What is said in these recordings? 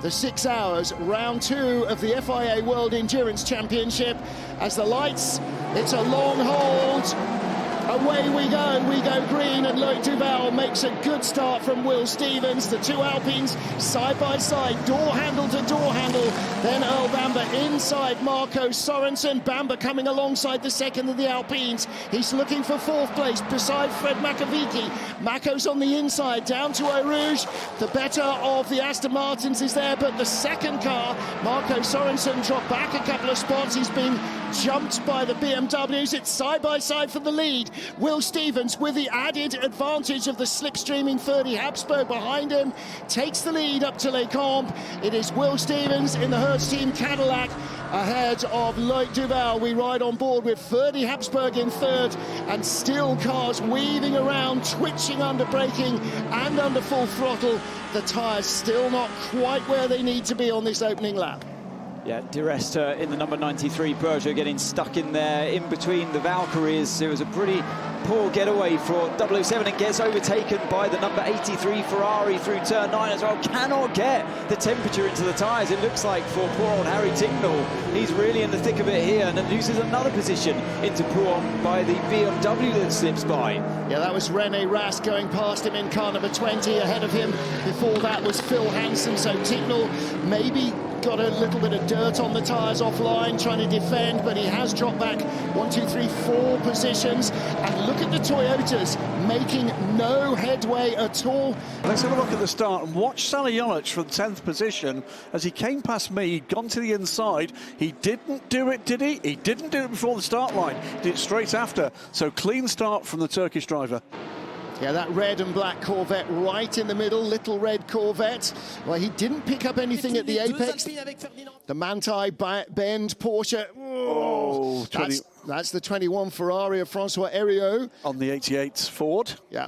the 6 hours, round 2 of the FIA World Endurance Championship. As the lights, it's a long hold. Away we go green, and Loic Duval makes a good start from Will Stevens. The two Alpines side by side, door handle to door handle. Then Earl Bamber inside Marco Sorensen. Bamber coming alongside the second of the Alpines. He's looking for 4th place beside Fred Makovici. Mako's on the inside, down to Eau Rouge. The better of the Aston Martins is there, but the second car, Marco Sorensen, dropped back a couple of spots. He's been jumped by the BMWs. It's side by side for the lead. Will Stevens, with the added advantage of the slipstreaming 30 Habsburg behind him, takes the lead up to Les Combes. It is Will Stevens in the Hertz team Cadillac ahead of Loic Duval. We ride on board with 30 Habsburg in 3rd, and still cars weaving around, twitching under braking and under full throttle. The tyres still not quite where they need to be on this opening lap. Yeah, Di Resta in the number 93 Peugeot getting stuck in there in between the Valkyries. It was a pretty poor getaway for 007 and gets overtaken by the number 83 Ferrari through turn 9 as well. Cannot get the temperature into the tyres, it looks like, for poor old Harry Tincknell. He's really in the thick of it here, and then loses another position into Pouhon by the BMW that slips by. Yeah, that was René Rast going past him in car number 20. Ahead of him before that was Phil Hansen, so Tincknell maybe got a little bit of dirt on the tyres offline, trying to defend, but he has dropped back 1, 2, 3, 4 positions. And look at the Toyotas making no headway at all. Let's have a look at the start and watch Saliolic from 10th position. As he came past me, he'd gone to the inside. He didn't do it, did he? He didn't do it before the start line. He did it straight after. So clean start from the Turkish driver. Yeah, that red and black Corvette right in the middle, little red Corvette. Well, he didn't pick up anything at the apex. The Manthey Bend Porsche. Oh, that's the 21 Ferrari of Francois Heriot. On the 88 Ford. Yeah.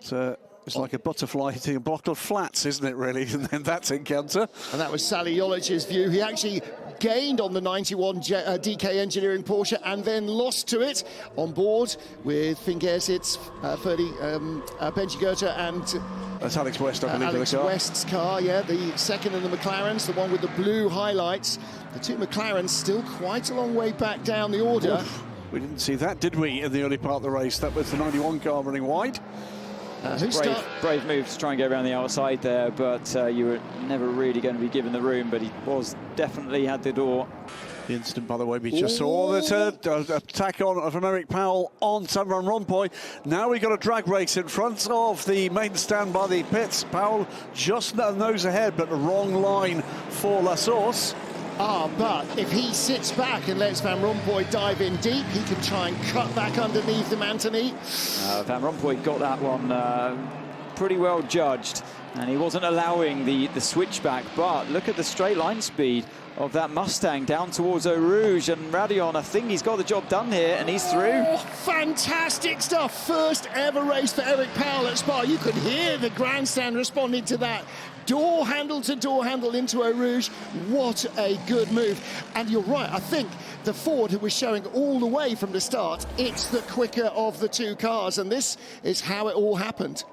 It's like a butterfly hitting a block of flats, isn't it, really, in that encounter? And that was Sally Jolic's view. He actually gained on the 91 DK Engineering Porsche and then lost to it on board with Fingersitz, 30 Benji Goethe, and that's Alex West, I believe. Alex West's car, yeah, the second in the McLarens, the one with the blue highlights. The two McLarens still quite a long way back down the order. Oof, we didn't see that, did we, in the early part of the race? That was the 91 car running wide. Brave move to try and go around the outside there, but you were never really going to be given the room, but he was definitely had the door. The incident, by the way, we just saw that attack on from Eric Powell on Van Rompuy. Now we got a drag race in front of the main stand by the pits. Powell just nose ahead, but the wrong line for La Source. But if he sits back and lets Van Rompuy dive in deep, he can try and cut back underneath him, Anthony. Van Rompuy got that one pretty well judged, and he wasn't allowing the switchback, but look at the straight line speed of that Mustang down towards Eau Rouge, and Radion, I think he's got the job done here, and he's through. Oh, fantastic stuff. First ever race for Eric Powell at Spa. You could hear the grandstand responding to that. Door handle to door handle into Eau Rouge. What a good move. And you're right, I think the Ford, who was showing all the way from the start, it's the quicker of the two cars, and this is how it all happened.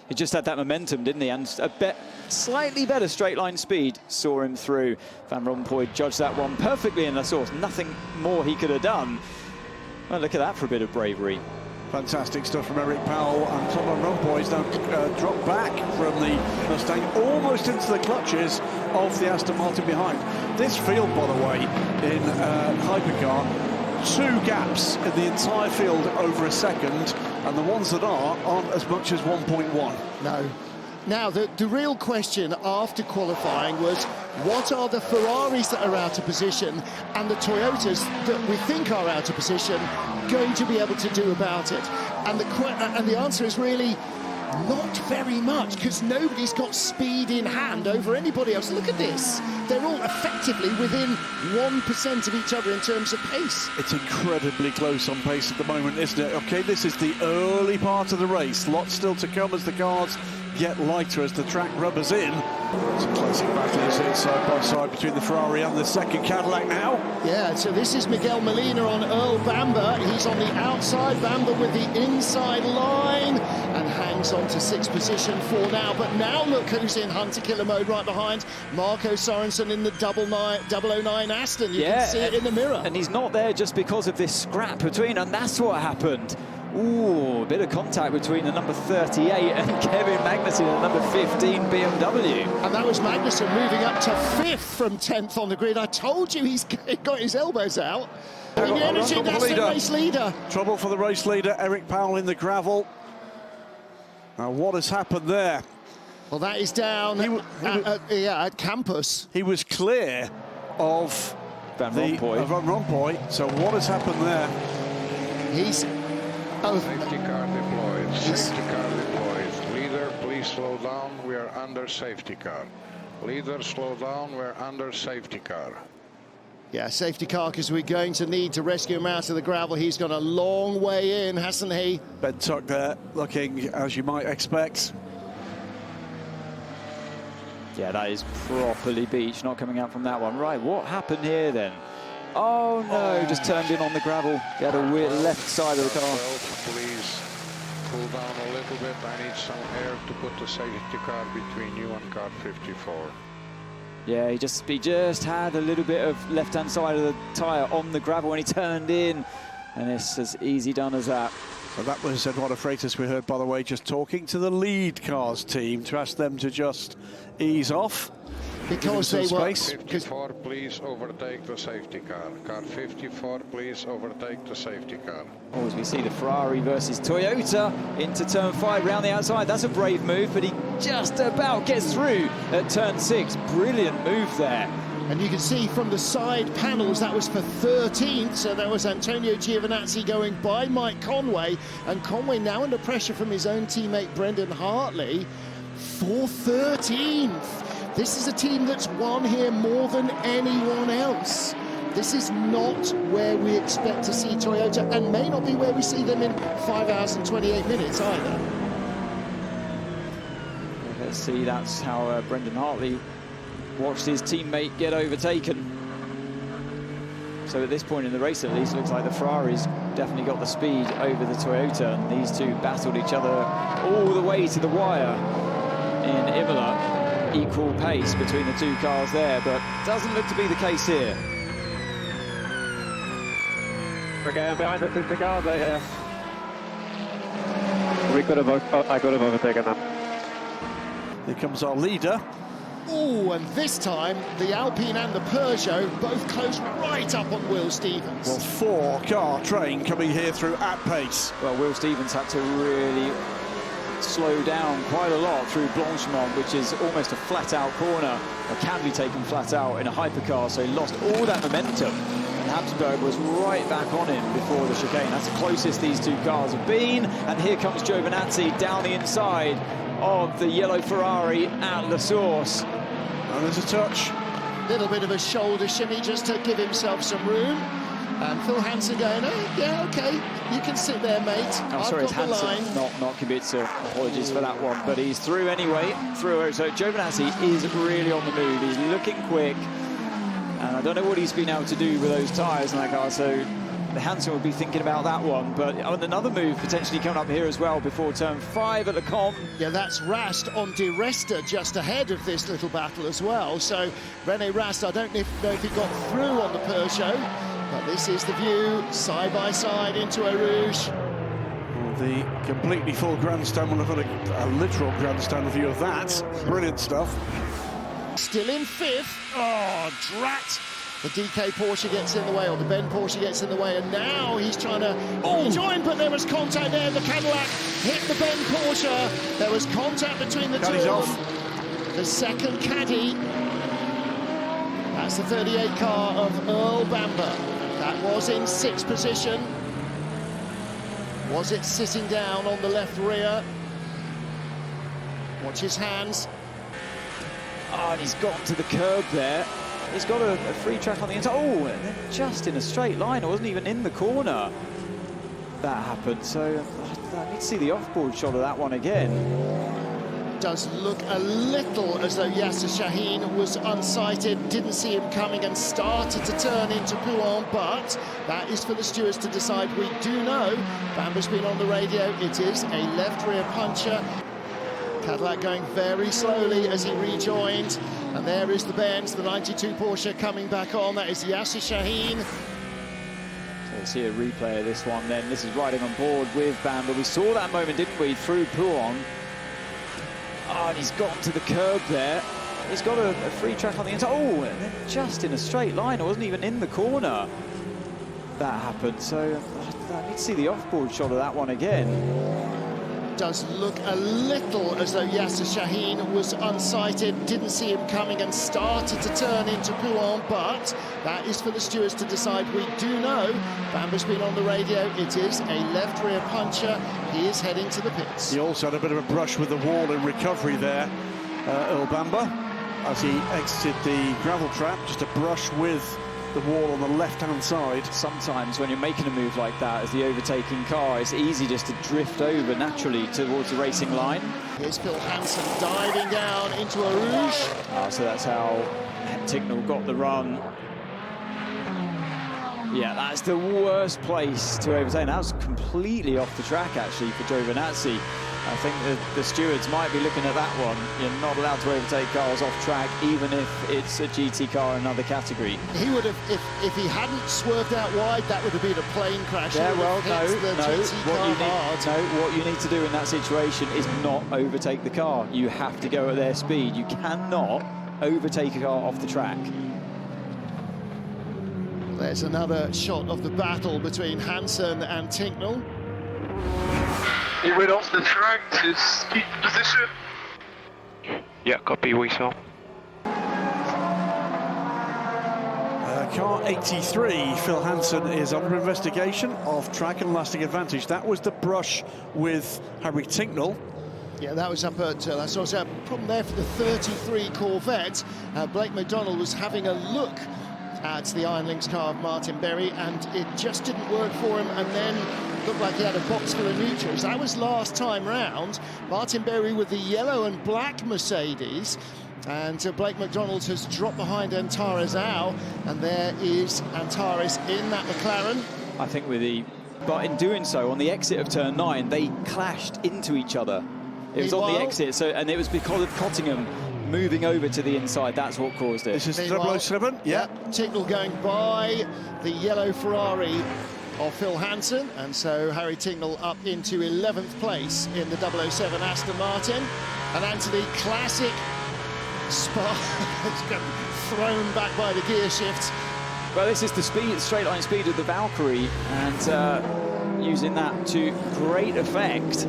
He just had that momentum, didn't he? And a slightly better straight line speed saw him through. Van Rompuy judged that one perfectly in La Source. Nothing more he could have done. Well, look at that for a bit of bravery. Fantastic stuff from Eric Powell, and Van Rompuy's now dropped back from the Mustang almost into the clutches of the Aston Martin behind. This field, by the way, in Hypercar, 2 gaps in the entire field over a second, and the ones that aren't as much as 1.1. No. Now, the real question after qualifying was, what are the Ferraris that are out of position and the Toyotas that we think are out of position going to be able to do about it? And the answer is really not very much, because nobody's got speed in hand over anybody else. Look at this. They're all effectively within 1% of each other in terms of pace. It's incredibly close on pace at the moment, isn't it? Okay, this is the early part of the race. Lots still to come as the cars get lighter as the track rubbers in. It's a classic battle, isn't it? Side by side between the Ferrari and the second Cadillac now. Yeah, so this is Miguel Molina on Earl Bamber. He's on the outside, Bamber with the inside line, and hangs on to 6th position for now, but now look who's in hunter killer mode right behind. Marco Sorensen in the 009 Aston. You can see it in the mirror. And he's not there just because of this scrap between, and that's what happened. Ooh, a bit of contact between the number 38 and Kevin Magnussen, the number 15 BMW. And that was Magnussen moving up to 5th from 10th on the grid. I told you he's got his elbows out. In the energy, that's the race leader. Trouble for the race leader, Eric Powell in the gravel. Now, what has happened there? Well, that is down at campus. He was clear of Van Rompuy. So what has happened there? He's... Oh. Safety car deployed. Safety car deployed. Leader, please slow down. We are under safety car. Leader, slow down. We're under safety car. Yeah, safety car, because we're going to need to rescue him out of the gravel. He's gone a long way in, hasn't he? Ben Tuck there, looking as you might expect. Yeah, that is properly beach, not coming out from that one. Right, what happened here then? Oh no, just turned in on the gravel. He had a weird left side of the car. Please cool down a little bit. I need some air to put the safety car between you and car 54. Yeah, he just had a little bit of left-hand side of the tyre on the gravel when he turned in, and it's as easy done as that. So that was Eduardo Freitas, we heard, by the way, just talking to the lead cars team to ask them to just ease off. Because they were... 54, please overtake the safety car. Car 54, please overtake the safety car. Oh, as we see the Ferrari versus Toyota into turn 5 round the outside. That's a brave move, but he just about gets through at turn 6. Brilliant move there. And you can see from the side panels that was for 13th, so there was Antonio Giovinazzi going by Mike Conway, and Conway now under pressure from his own teammate Brendan Hartley for 13th. This is a team that's won here more than anyone else. This is not where we expect to see Toyota, and may not be where we see them in 5 hours and 28 minutes either. Let's see, that's how Brendan Hartley watched his teammate get overtaken. So at this point in the race, at least, it looks like the Ferrari's definitely got the speed over the Toyota, and these two battled each other all the way to the wire in Imola. Equal pace between the two cars there, but doesn't look to be the case here. We're going behind the safety car there. I could have overtaken them. Here comes our leader. Oh, and this time the Alpine and the Peugeot both close right up on Will Stevens. Well, 4-car train coming here through at pace. Well, Will Stevens had to really slow down quite a lot through Blanchemont, which is almost a flat-out corner, or can be taken flat out in a hypercar, so he lost all that momentum, and Habsburg was right back on him before the chicane. That's the closest these two cars have been, and here comes Giovinazzi down the inside of the yellow Ferrari at La Source. And there's a touch. Little bit of a shoulder shimmy just to give himself some room. And Phil Hansen going, oh, yeah, OK, you can sit there, mate. Oh, sorry, it's Hansen, not Kubica. Apologies for that one, but he's through anyway. So Giovinazzi is really on the move. He's looking quick, and I don't know what he's been able to do with those tyres in that car. So Hansen would be thinking about that one, but another move potentially coming up here as well before turn 5 at the Com. Yeah, that's Rast on Di Resta just ahead of this little battle as well. So René Rast, I don't know if he got through on the Peugeot. But this is the view, side by side into Eau Rouge. The completely full grandstand, we'll have a literal grandstand view of that. Brilliant stuff. Still in 5th. Oh, drat. The DK Porsche gets in the way, or the Ben Porsche gets in the way, and now he's trying to join, but there was contact there. The Cadillac hit the Ben Porsche. There was contact between the two of them. The second Caddy. That's the 38 car of Earl Bamber. That was in 6th position. Was it sitting down on the left rear? Watch his hands. Oh, and he's got to the curb there. He's got a free track on the inside. Oh, and then just in a straight line. It wasn't even in the corner. That happened. So I need to see the off-board shot of that one again. Does look a little as though Yasser Shaheen was unsighted, didn't see him coming and started to turn into Pouhon, but that is for the stewards to decide. We do know, Bamba's been on the radio, it is a left rear puncher. Cadillac going very slowly as he rejoined, and there is the Benz, the 92 Porsche coming back on. That is Yasser Shaheen. So we'll see a replay of this one then. This is riding on board with Bamba. We saw that moment, didn't we, through Pouhon. Oh, and he's gotten to the curb there. He's got a free track on the inside. Oh, and then just in a straight line. It wasn't even in the corner that happened. So I need to see the off-board shot of that one again. Does look a little as though Yasser Shaheen was unsighted, didn't see him coming and started to turn into Pouhon, but that is for the stewards to decide. We do know, Bamba's been on the radio, it is a left rear puncher. He is heading to the pits. He also had a bit of a brush with the wall in recovery there, Earl Bamba, as he exited the gravel trap, just a brush with the wall on the left-hand side. Sometimes when you're making a move like that as the overtaking car, it's easy just to drift over naturally towards the racing line. Here's Phil Hansen diving down into a rouge. So that's how Ticknell got the run. Yeah, that's the worst place to overtake. That was completely off the track, actually, for Giovinazzi. I think the stewards might be looking at that one. You're not allowed to overtake cars off track, even if it's a GT car in another category. He would have, if he hadn't swerved out wide, that would have been a plane crash. Yeah, well, no. What you need to do in that situation is not overtake the car. You have to go at their speed. You cannot overtake a car off the track. There's another shot of the battle between Hansen and Tinknell. He went off the track to keep position. Yeah, copy, we saw. Car 83, Phil Hansen is under investigation of track and lasting advantage. That was the brush with Harry Tinknell. Yeah, that was up at, that's also a problem there for the 33 Corvette. Blake McDonald was having a look at the Iron Lynx car of Martin Berry, and it just didn't work for him, and then looked like he had a box full of neutrals. That was last time round. Martin Berry with the yellow and black Mercedes, and Blake McDonald has dropped behind Antares Au, and there is Antares in that McLaren. I think but in doing so, on the exit of turn 9, they clashed into each other. It was on the exit, and it was because of Cottingham moving over to the inside. That's what caused it. This is 007. Yeah. Tinknell going by the yellow Ferrari of Phil Hansen, and so Harry Tinknell up into 11th place in the 007 Aston Martin. And Anthony, classic Spa, thrown back by the gear shift. Well, this is the straight line speed of the Valkyrie, and using that to great effect.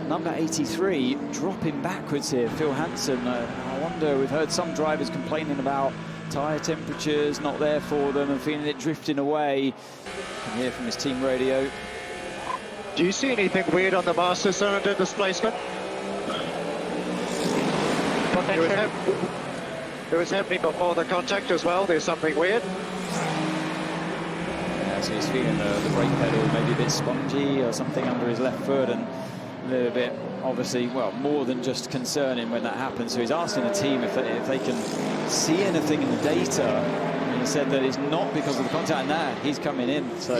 Number 83 dropping backwards here, Phil Hansen. I wonder, we've heard some drivers complaining about tyre temperatures not there for them and feeling it drifting away. You can hear from his team radio. Do you see anything weird on the master cylinder displacement? It was happening before the contact as well. There's something weird. Yeah, so he's feeling the brake pedal maybe a bit spongy or something under his left foot, and a little bit, obviously, well, more than just concerning when that happens. So he's asking the team if they can see anything in the data. And he said that it's not because of the contact. Nah, he's coming in. So,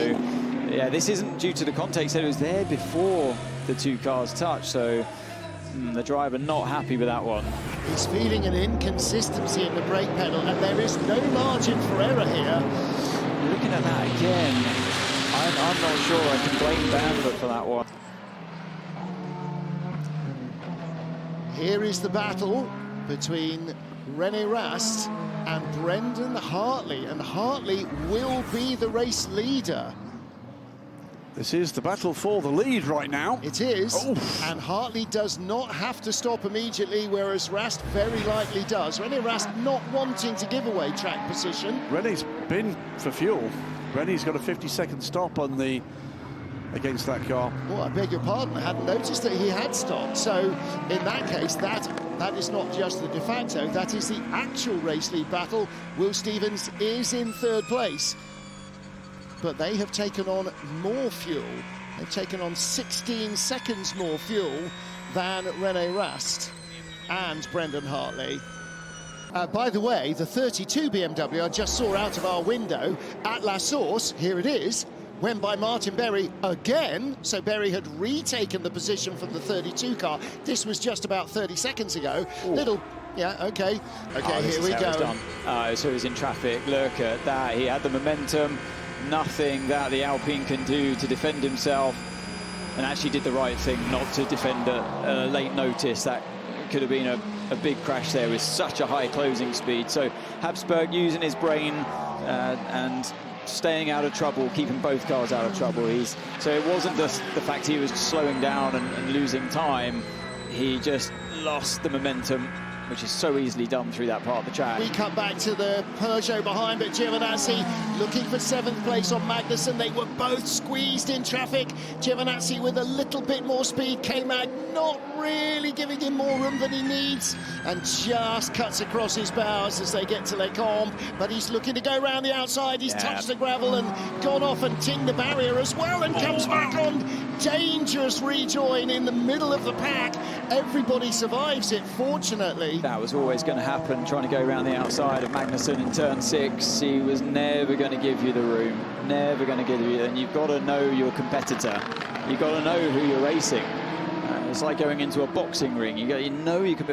yeah, this isn't due to the contact. He said it was there before the two cars touched. So the driver not happy with that one. He's feeling an inconsistency in the brake pedal, and there is no margin for error here. Looking at that again, I'm not sure I can blame Bamber for that one. Here is the battle between René Rast and Brendan Hartley, and Hartley will be the race leader. This is the battle for the lead right now. It is, Oof. And Hartley does not have to stop immediately, whereas Rast very likely does. René Rast not wanting to give away track position. René's been for fuel. René's got a 50-second stop on the against that car. Oh, I beg your pardon, I hadn't noticed that he had stopped. So in that case, that is not just the de facto, that is the actual race lead battle. Will Stevens is in third place, but they have taken on more fuel. They've taken on 16 seconds more fuel than René Rast and Brendan Hartley. By the way, the 32 BMW I just saw out of our window at La Source, here it is, went by Martin Berry again. So Berry had retaken the position from the 32 car. This was just about 30 seconds ago. Ooh. Okay, here we go. So he's in traffic. Look at that. He had the momentum. Nothing that the Alpine can do to defend himself, and actually did the right thing not to defend at late notice. That could have been a big crash there with such a high closing speed. So Habsburg using his brain and staying out of trouble, keeping both cars out of trouble. So it wasn't just the fact he was slowing down and losing time. He just lost the momentum, which is so easily done through that part of the track. We cut back to the Peugeot behind, but Giovinazzi looking for 7th place on Magnussen. They were both squeezed in traffic. Giovinazzi with a little bit more speed. K-Mag not really giving him more room than he needs, and just cuts across his bows as they get to Les Combes. But he's looking to go around the outside. He's touched the gravel and gone off and tinged the barrier as well, and comes back on. Dangerous rejoin in the middle of the pack. Everybody survives it, fortunately. That was always going to happen, trying to go around the outside of Magnussen in turn 6. He was never going to give you the room, never going to give you, and you've got to know your competitor. You've got to know who you're racing. It's like going into a boxing ring. You know you can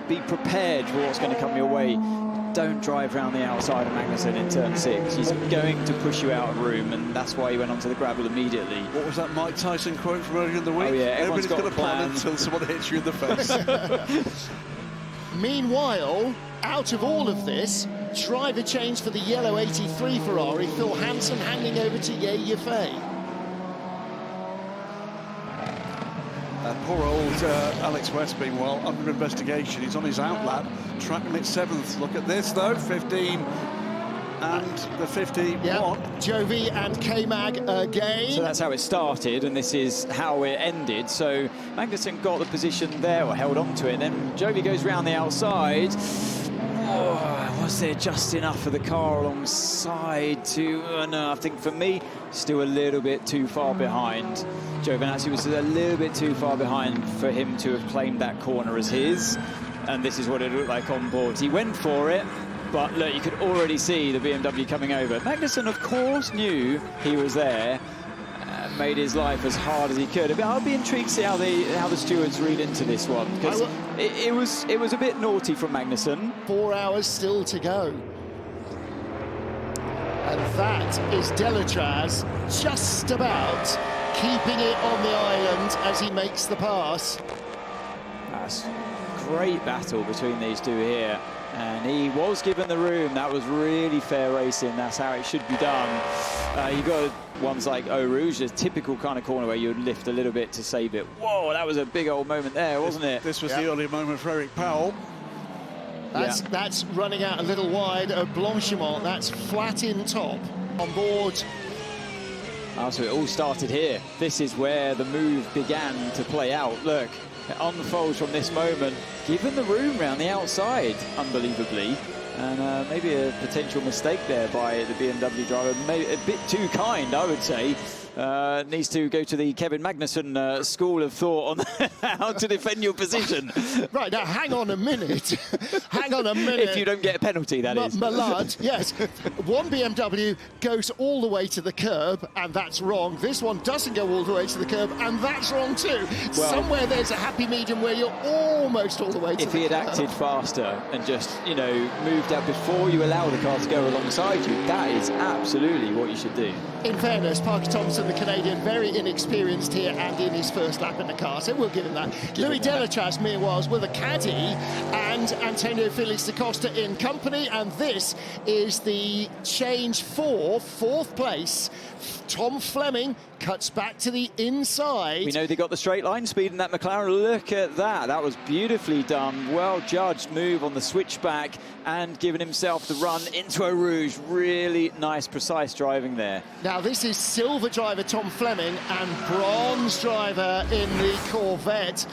be prepared for what's going to come your way. Don't drive around the outside of Magnussen in turn 6. He's going to push you out of room, and that's why he went onto the gravel immediately. What was that Mike Tyson quote from earlier in the week? Oh yeah, everybody's got a plan until someone hits you in the face. Meanwhile, out of all of this, driver change for the yellow 83 Ferrari. Phil Hansen handing over to Ye Yifei. Poor old Alex West being under investigation. He's on his outlap, track limit 7th. Look at this though, 15 and the 51. Jovi and K-Mag again. So that's how it started, and this is how it ended. So Magnussen got the position there, or held on to it, and then Jovi goes round the outside. Oh, was there just enough for the car alongside to... no, I think for me, still a little bit too far behind. Giovinazzi was a little bit too far behind for him to have claimed that corner as his. And this is what it looked like on board. He went for it, but look, you could already see the BMW coming over. Magnussen, of course, knew he was there. Made his life as hard as he could. But I'll be intrigued to see how the stewards read into this one, because it was a bit naughty from Magnussen. 4 hours still to go. And that is Delatraz just about keeping it on the island as he makes the pass. That's great battle between these two here. And he was given the room. That was really fair racing. That's how it should be done. You got ones like Eau Rouge, a typical kind of corner where you'd lift a little bit to save it. Whoa, that was a big old moment there, wasn't it? This was the early moment for Eric Powell. That's running out a little wide of Blanchimont. That's flat in top on board. Oh, so it all started here. This is where the move began to play out. Look, it unfolds from this moment. Given the room round the outside, unbelievably. And maybe a potential mistake there by the BMW driver. Maybe a bit too kind, I would say. Needs to go to the Kevin Magnussen school of thought on how to defend your position. Right, now hang on a minute. Hang on a minute. If you don't get a penalty, that is. Malad, yes. One BMW goes all the way to the curb, and that's wrong. This one doesn't go all the way to the curb, and that's wrong too. Well, somewhere there's a happy medium where you're almost all the way to the curb. If he had acted faster and just, you know, moved out before you allow the car to go alongside you, that is absolutely what you should do. In fairness, Parker Thompson, the Canadian, very inexperienced here and in his first lap in the car, so we'll give him that. Louis Delatraz, meanwhile, with a caddy, and Antonio Felix da Costa in company, and this is the change for 4th place. Tom Fleming cuts back to the inside. We know they got the straight line speed in that McLaren. Look at that. That was beautifully done. Well judged move on the switchback and giving himself the run into Eau Rouge. Really nice, precise driving there. Now, this is silver driver Tom Fleming and bronze driver in the Corvette.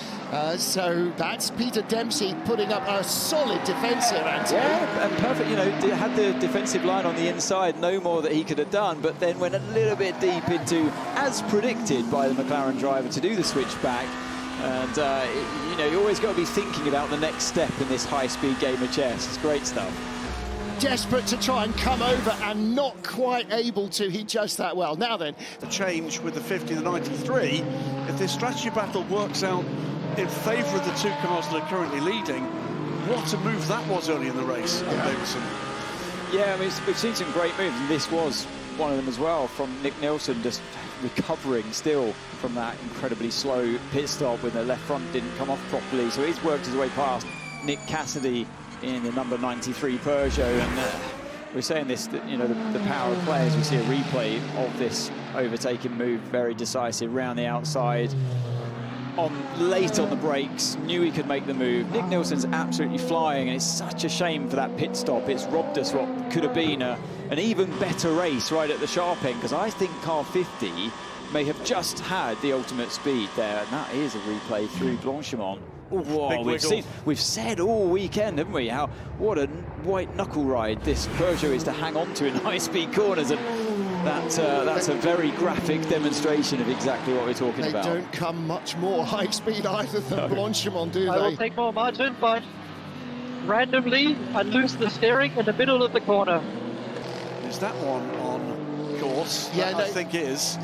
So that's Peter Dempsey putting up a solid defence here, Anthony. Yeah, and perfect. You know, had the defensive line on the inside, no more that he could have done, but then went a little bit deep into, as predicted by the McLaren driver, to do the switchback. And, you know, you always got to be thinking about the next step in this high-speed game of chess. It's great stuff. Desperate to try and come over and not quite able to. He judged that well. Now then. The change with the 50 and the 93, if this strategy battle works out in favour of the two cars that are currently leading, what a move that was early in the race, Davidson. Yeah, I mean, we've seen some great moves, and this was one of them as well, from Nick Nielsen, just recovering still from that incredibly slow pit stop when the left front didn't come off properly. So he's worked his way past Nick Cassidy in the number 93 Peugeot, and we're saying this, that, you know, the power of play, as we see a replay of this overtaking move, very decisive round the outside. Late on the brakes, knew he could make the move. Nick Nielsen's absolutely flying, and it's such a shame for that pit stop. It's robbed us what could have been an even better race right at the sharp end, because I think car 50 may have just had the ultimate speed there, and that is a replay through Blanchimont. Whoa, we've said all weekend, haven't we, what a white knuckle ride this Peugeot is to hang on to in high-speed corners, and that's a very graphic demonstration of exactly what we're talking about. They don't come much more high-speed either than Blanchimont, do they? I will take more margin, but randomly I lose the steering in the middle of the corner. Is that one on course? Yeah, I think it is.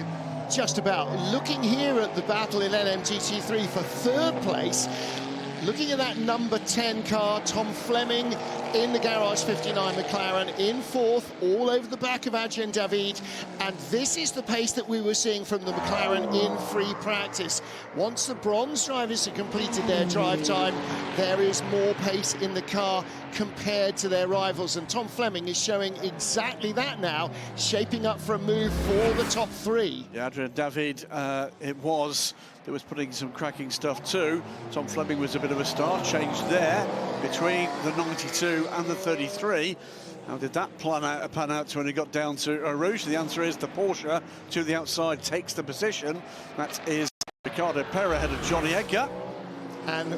Just about. Looking here at the battle in LMGT3 for third place, looking at that number 10 car, Tom Fleming in the Garage 59 McLaren, in fourth, all over the back of Adrien David, and this is the pace that we were seeing from the McLaren in free practice. Once the bronze drivers have completed their drive time, there is more pace in the car compared to their rivals, and Tom Fleming is showing exactly that now, shaping up for a move for the top three. Yeah, Adrien David, it was putting some cracking stuff too. Tom Fleming was a bit of a star, change there between the 92 and the 33. How did that pan out to when it got down to Rouge? The answer is the Porsche to the outside takes the position. That is Ricardo Pera ahead of Johnny Edgar. And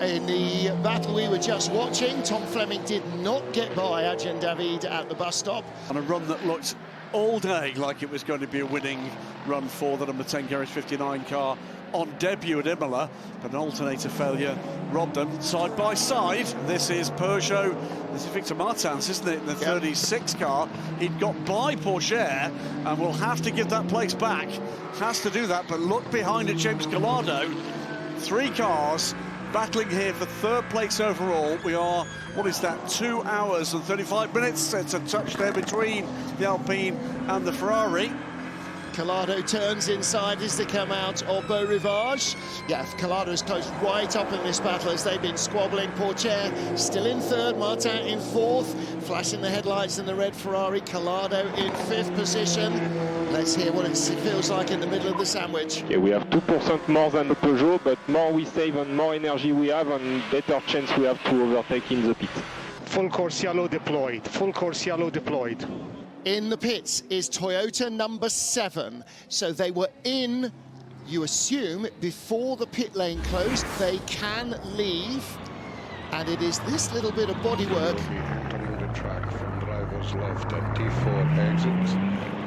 in the battle we were just watching, Tom Fleming did not get by Adrien David at the bus stop. On a run that looked all day like it was going to be a winning run for the number 10 Garage 59 car on debut at Imola, but an alternator failure robbed them. Side by side, this is Peugeot, this is Victor Martins, isn't it, in the 36 car. He'd got by Porsche and will have to give that place back, has to do that, but look behind at James Collado. Three cars battling here for third place overall. We are, what is that, 2 hours and 35 minutes? It's a touch there between the Alpine and the Ferrari. Collado turns inside as they come out of Beau Rivage. Yeah, Collado is close right up in this battle as they've been squabbling. Porsche still in third, Martin in fourth, flashing the headlights in the red Ferrari. Collado in fifth position. Let's hear what it feels like in the middle of the sandwich. Yeah, we have 2% more than the Peugeot, but more we save and more energy we have and better chance we have to overtake in the pit. Full course yellow deployed, full course yellow deployed. In the pits is Toyota number 7. So they were in, you assume, before the pit lane closed. They can leave. And it is this little bit of bodywork. Entering the track from driver's left at T4 exit.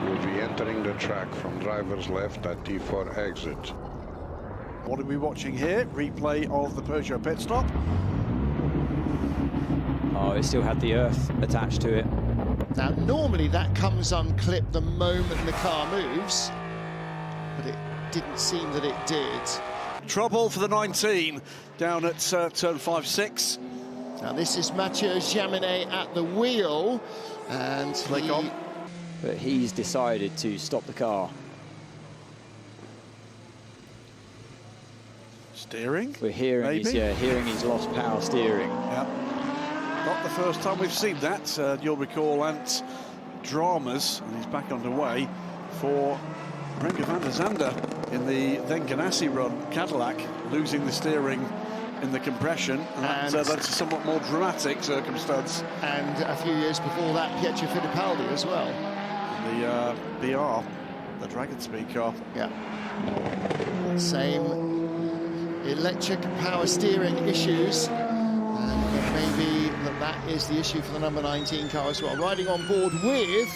Will be entering the track from driver's left at T4 exit. What are we watching here? Replay of the Peugeot pit stop. Oh, it still had the earth attached to it. Now, normally that comes unclipped the moment the car moves, but it didn't seem that it did. Trouble for the 19 down at turn 5-6. Now, this is Mathieu Jaminet at the wheel, and But he's decided to stop the car. Steering? We're hearing maybe? hearing he's lost power steering. Yeah. Not the first time we've seen that. You'll recall Ant's dramas, and he's back underway for Renger van der Zande in the then Ganassi run. Cadillac losing the steering in the compression, and that's a somewhat more dramatic circumstance. And a few years before that, Pietro Fittipaldi as well. The BR, the Dragon Speed car. Yeah. Same electric power steering issues. And maybe that is the issue for the number 19 car as well. Riding on board with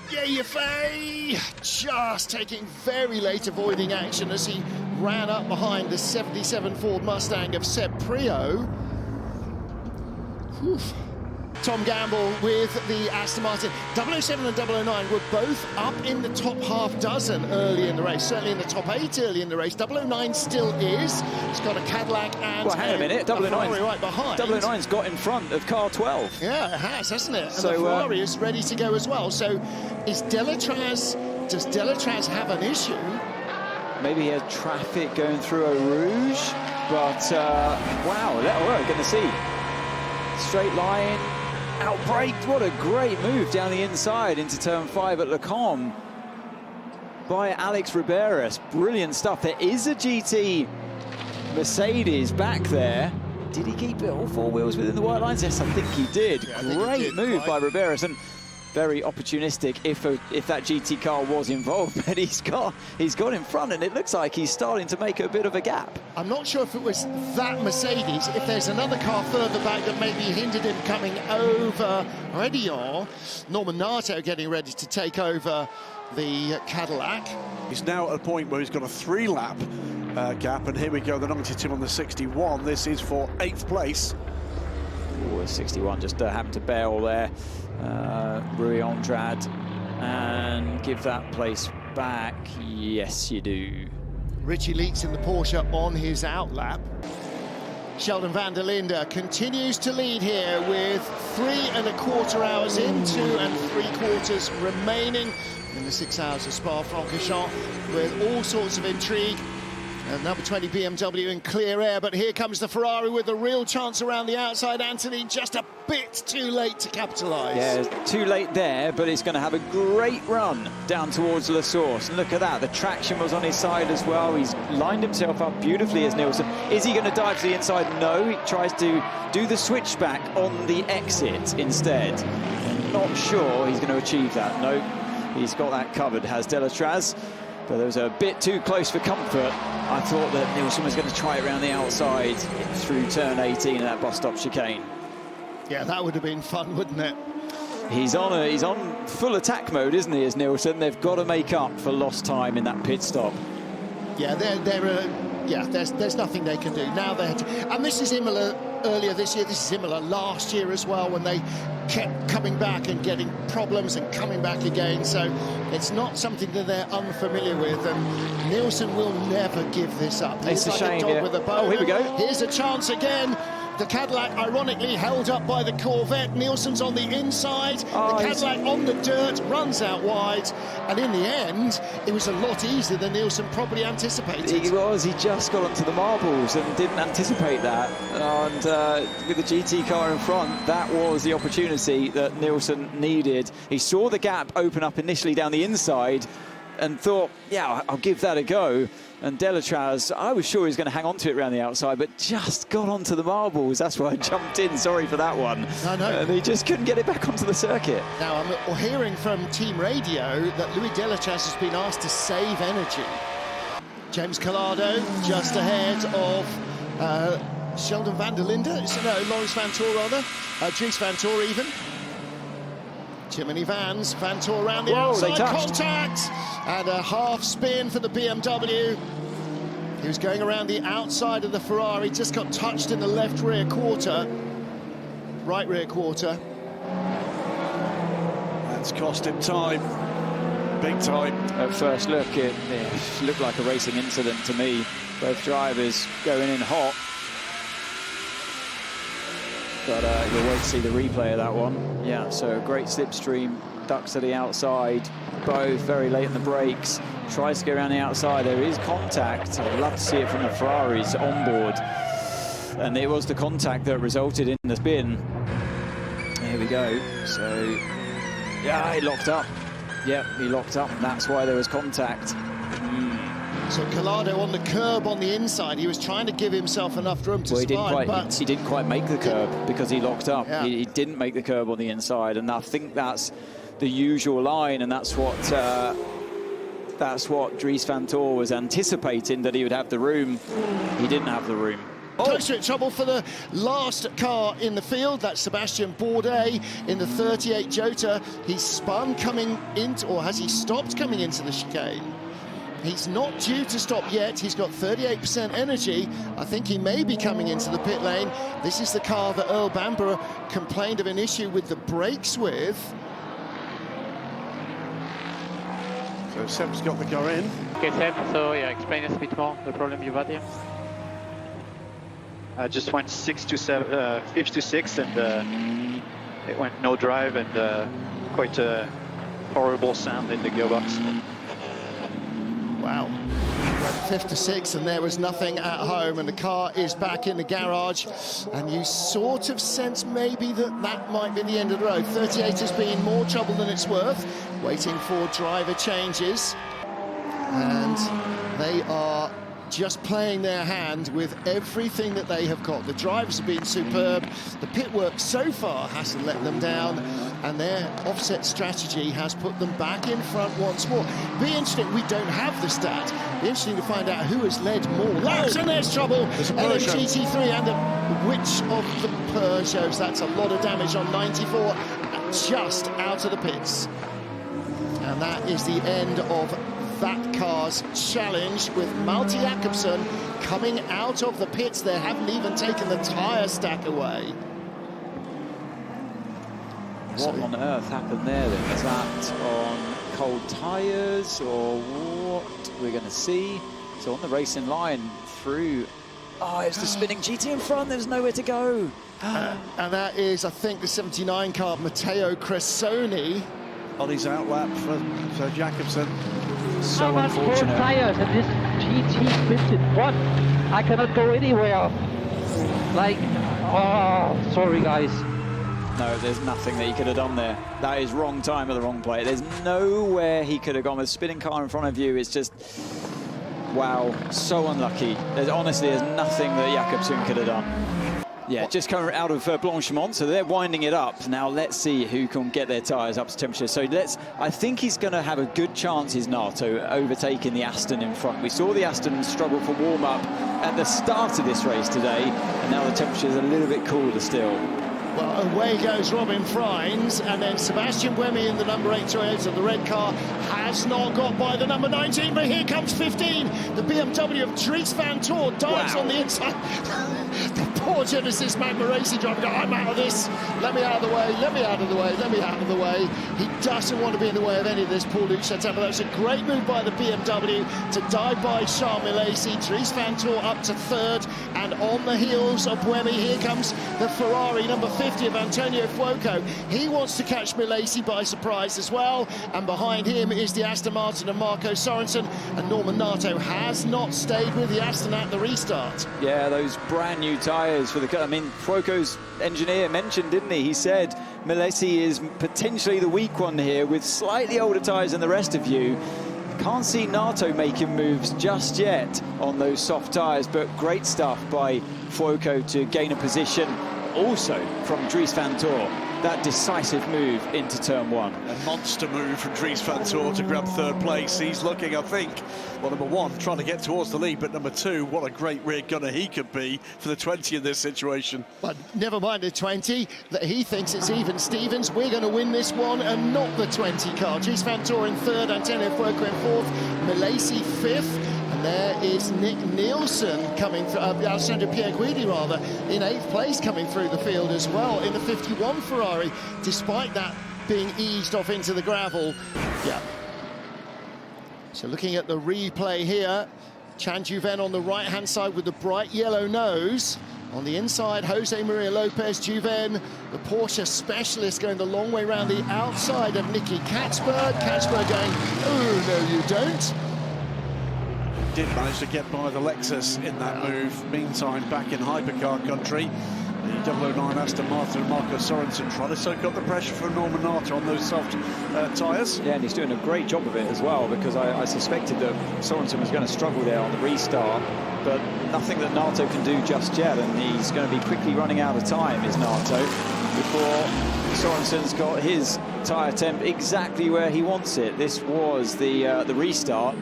Yafei, just taking very late, avoiding action as he ran up behind the 77 Ford Mustang of Seb Prio. Whew. Tom Gamble with the Aston Martin. 007 and 009 were both up in the top half dozen early in the race, certainly in the top 8 early in the race. 009 still is. It's got a Cadillac and well, hang a minute. a Ferrari right behind. 009's got in front of car 12. Yeah, it has, hasn't it? And so, the Ferrari is ready to go as well. So does Delatraz have an issue? Maybe he had traffic going through Eau Rouge, but wow, we're going to see. Straight line, outbraked. What a great move down the inside into turn 5 at Le Combe by Alex Riberas. Brilliant stuff. There is a GT Mercedes back there. Did he keep it all 4 wheels within the white lines? Yes, I think he did. Yeah, great move by Riberas, and very opportunistic if that GT car was involved, but he's got in front, and it looks like he's starting to make a bit of a gap. I'm not sure if it was that Mercedes, if there's another car further back that maybe hindered him coming over Redillon. Norman Nato getting ready to take over the Cadillac. He's now at a point where he's got a 3-lap gap, and here we go, the 92 on the 61. This is for 8th place. Oh, 61 just happened to bail there. Rui Andrade, and give that place back. Yes, you do. Richie Leakes in the Porsche on his outlap. Sheldon van der Linde continues to lead here with 3¼ hours in, 2 3/4 remaining in the 6 hours of Spa-Francorchamps, with all sorts of intrigue. Number 20 BMW in clear air, but here comes the Ferrari with a real chance around the outside. Anthony just a bit too late to capitalise. Yeah, too late there, but he's going to have a great run down towards La Source. And look at that, the traction was on his side as well. He's lined himself up beautifully as Nielsen. Is he going to dive to the inside? No, he tries to do the switchback on the exit instead. I'm not sure he's going to achieve that. No, he's got that covered, has Delatraz. But there was a bit too close for comfort. I thought that Nielsen was going to try it around the outside through turn 18 in that bus stop chicane. Yeah, that would have been fun, wouldn't it? He's on full attack mode, isn't he, as Nielsen? They've got to make up for lost time in that pit stop. Yeah, there's nothing they can do now. And this is Imola earlier this year. This is Imola last year as well, when they kept coming back and getting problems and coming back again. So it's not something that they're unfamiliar with, and Nielsen will never give this up. It's a shame. Dog with a bone. Oh, here we go. Here's a chance again. The Cadillac, ironically, held up by the Corvette. Nielsen's on the inside. The Cadillac on the dirt, runs out wide. And in the end, it was a lot easier than Nielsen probably anticipated. He just got onto the marbles and didn't anticipate that. And with the GT car in front, that was the opportunity that Nielsen needed. He saw the gap open up initially down the inside and thought, yeah, I'll give that a go. And Delatraz, I was sure he was going to hang on to it around the outside, but just got onto the marbles. That's why I jumped in. Sorry for that one. No. And he just couldn't get it back onto the circuit. Now, I'm hearing from team radio that Louis Delatraz has been asked to save energy. James Collado just ahead of Sheldon van der Linde. No, Lawrence Vantor, rather. Dries Vantor, even. Jiminy Vans, Vantor around the outside, contact, and a half spin for the BMW. He was going around the outside of the Ferrari, just got touched in the left rear quarter, right rear quarter. That's cost him time, big time. At first look, it looked like a racing incident to me. Both drivers going in hot. But you'll wait to see the replay of that one. Yeah, so a great slipstream, ducks to the outside, both very late in the brakes, tries to go around the outside. There is contact. I'd love to see it from the Ferraris on board. And it was the contact that resulted in the spin. Here we go. So, yeah, he locked up. Yep, he locked up, and that's why there was contact. So Collado on the curb on the inside, he was trying to give himself enough room to survive, but he didn't quite make the curb because he locked up. Yeah. He didn't make the curb on the inside, and I think that's the usual line, and that's what Dries Vantor was anticipating, that he would have the room. He didn't have the room. Close to trouble for the last car in the field. That's Sebastian Bourdais in the 38 Jota. He's spun coming into, or has he stopped coming into the chicane? He's not due to stop yet. He's got 38% energy. I think he may be coming into the pit lane. This is the car that Earl Bamber complained of an issue with the brakes with. So Seb's got the go in. Okay, Seb, so yeah, explain us a bit more the problem you've had here. I just went 5 to 6, and it went no drive, and quite a horrible sound in the gearbox. Wow. 5 to 6, and there was nothing at home, and the car is back in the garage, and you sort of sense maybe that might be the end of the road. 38 has been more trouble than it's worth, waiting for driver changes, and they are just playing their hand with everything that they have got. The drivers have been superb. The pit work so far hasn't let them down, and their offset strategy has put them back in front once more. Be interesting, we don't have the stat. Be interesting to find out who has led more laps, and there's trouble. LMGT3 and which of the Peugeots? That's a lot of damage on 94, just out of the pits. And that is the end of that car's challenge, with Malte Jakobsen coming out of the pits. They haven't even taken the tyre stack away. What on earth happened there then? Is that on cold tyres or what we're going to see? So on the racing line through... Oh, it's the spinning GT in front. There's nowhere to go. And that is, I think, the 79 car, Matteo Cressoni. On his outlap for Jakobsen. So I'm on 4 unfortunate. tires, and this GT spins in one. I cannot go anywhere. Like, oh, sorry guys. No, there's nothing that he could have done there. That is wrong time at the wrong play. There's nowhere he could have gone. With a spinning car in front of you, it's just, wow, so unlucky. Honestly, there's nothing that Jakobsen could have done. Yeah, just coming out of Blanchimont, so they're winding it up. Now let's see who can get their tyres up to temperature. So I think he's going to have a good chance, is Nato, overtaking the Aston in front. We saw the Aston struggle for warm-up at the start of this race today, and now the temperature's a little bit cooler still. Well, away goes Robin Freins, and then Sebastian Buemi in the number 8 Toyota. The red car has not got by the number 19, but here comes 15. The BMW of Dries Van Toor dives on the inside. The poor Genesis Magma Racing driver goes, I'm out of this. Let me out of the way, let me out of the way, let me out of the way. He doesn't want to be in the way of any of this, Paul-Luc Chatin, but that was a great move by the BMW to dive by Charles Milesi. Dries Van Toor up to 3rd, and on the heels of Buemi, here comes the Ferrari, number 50 of Antonio Fuoco. He wants to catch Milesi by surprise as well, and behind him is the Aston Martin of Marco Sorensen, and Norman Nato has not stayed with the Aston at the restart. Yeah, those brand new tyres for the... I mean, Fuoco's engineer mentioned, didn't he? He said Milesi is potentially the weak one here with slightly older tyres than the rest of you. Can't see Nato making moves just yet on those soft tyres, but great stuff by Fuoco to gain a position. Also from Dries Van Toor, that decisive move into turn 1. A monster move from Dries Van Toor to grab 3rd place. He's looking, I think, well, number 1, trying to get towards the lead, but number 2, what a great rear gunner he could be for the 20 in this situation. But never mind the 20, that he thinks it's even Stevens. We're going to win this one, and not the 20 car. Dries Van Toor in 3rd, Antonio Fuoco in 4th, Milesi 5th. There is Nick Nielsen coming through, Alessandro Pierguidi rather, in 8th place coming through the field as well in the 51 Ferrari, despite that being eased off into the gravel. Yeah. So looking at the replay here, Chan Juven on the right-hand side with the bright yellow nose. On the inside, Jose Maria Lopez, Juven, the Porsche specialist, going the long way around the outside of Nicky Katzberg. Katzberg going, oh, no, you don't. Did manage to get by the Lexus in that move. Meantime, back in hypercar country, the 009 Aston Martin and Marco Sorensen trying to soak up the pressure from Norman Nato on those soft tyres. Yeah, and he's doing a great job of it as well, because I suspected that Sorensen was going to struggle there on the restart, but nothing that Nato can do just yet, and he's going to be quickly running out of time, is Nato, before Sorensen's got his tyre temp exactly where he wants it. This was the restart.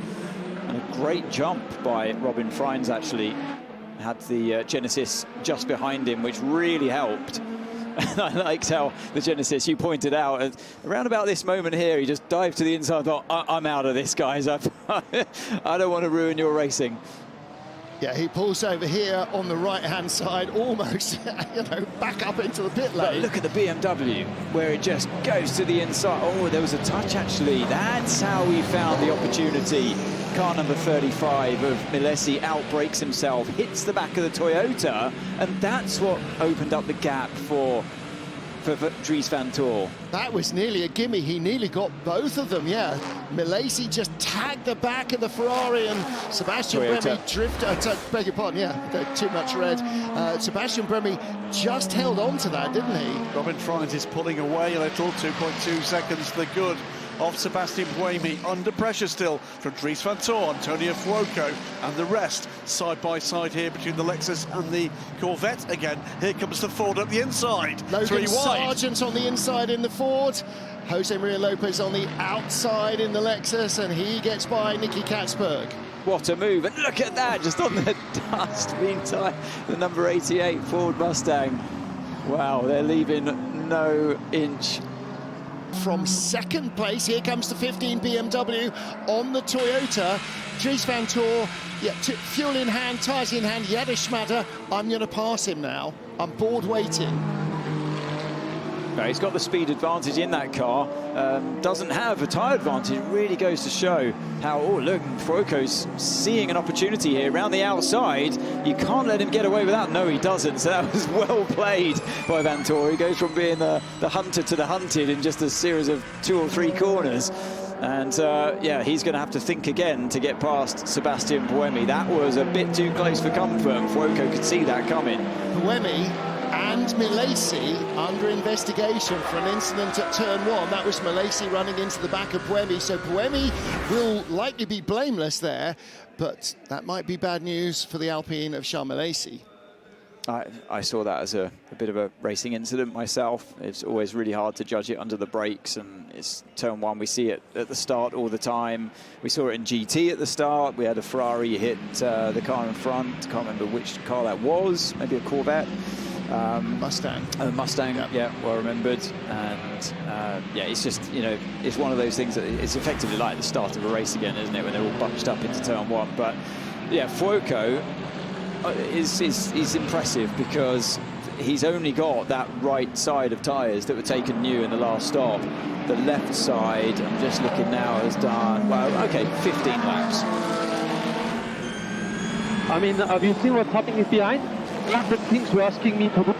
And a great jump by Robin Freins, actually. Had the Genesis just behind him, which really helped. And I liked how the Genesis, you pointed out, around about this moment here, he just dived to the inside and thought, I'm out of this, guys. I don't want to ruin your racing. Yeah, he pulls over here on the right-hand side, almost, you know, back up into the pit lane. But look at the BMW, where it just goes to the inside. Oh, there was a touch, actually. That's how he found the opportunity. Car number 35 of Milesi outbrakes himself, hits the back of the Toyota, and that's what opened up the gap for Dries Van Tor. That was nearly a gimme. He nearly got both of them, yeah. Milesi just tagged the back of the Ferrari, and Sebastian Bremy beg your pardon, yeah, too much red. Sebastian Bremy just held on to that, didn't he? Robin Fries is pulling away a little, 2.2 seconds for the good of Sebastian Buemi, under pressure still from Dries Van Tor, Antonio Fuoco, and the rest side by side here between the Lexus and the Corvette. Again, here comes the Ford up the inside. Logan Sargent on the inside in the Ford, Jose Maria Lopez on the outside in the Lexus, and he gets by Nicky Katzberg. What a move, and look at that, just on the dust. Meantime, the number 88 Ford Mustang. Wow, they're leaving no inch. From second place, here comes the 15 BMW on the Toyota. Dries Van Tor, yeah, fuel in hand, tyres in hand, Yadish Schmatter. I'm going to pass him now. I'm bored waiting. No, he's got the speed advantage in that car, doesn't have a tyre advantage. It really goes to show how, oh, look, Fuoco's seeing an opportunity here around the outside. You can't let him get away with that. No, he doesn't. So that was well played by Van Tor. He goes from being the hunter to the hunted in just a series of 2 or 3 corners. And, yeah, he's going to have to think again to get past Sebastian Buemi. That was a bit too close for comfort, and Fuoco could see that coming. Buemi and Milesi under investigation for an incident at turn 1. That was Milesi running into the back of Buemi, so Buemi will likely be blameless there, but that might be bad news for the Alpine of Charles Milesi. I saw that as a bit of a racing incident myself. It's always really hard to judge it under the brakes, and it's turn 1. We see it at the start all the time. We saw it in GT at the start. We had a Ferrari hit the car in front. Can't remember which car that was, maybe a Corvette. Mustang. Mustang, yeah, well remembered. And yeah, it's just, you know, it's one of those things that it's effectively like the start of a race again, isn't it, when they're all bunched up into turn 1. But yeah, Fuoco is impressive because he's only got that right side of tyres that were taken new in the last stop. The left side, I'm just looking now, has done, well, okay, 15 laps. I mean, have you seen what's happening behind? One of the things we're asking me to do.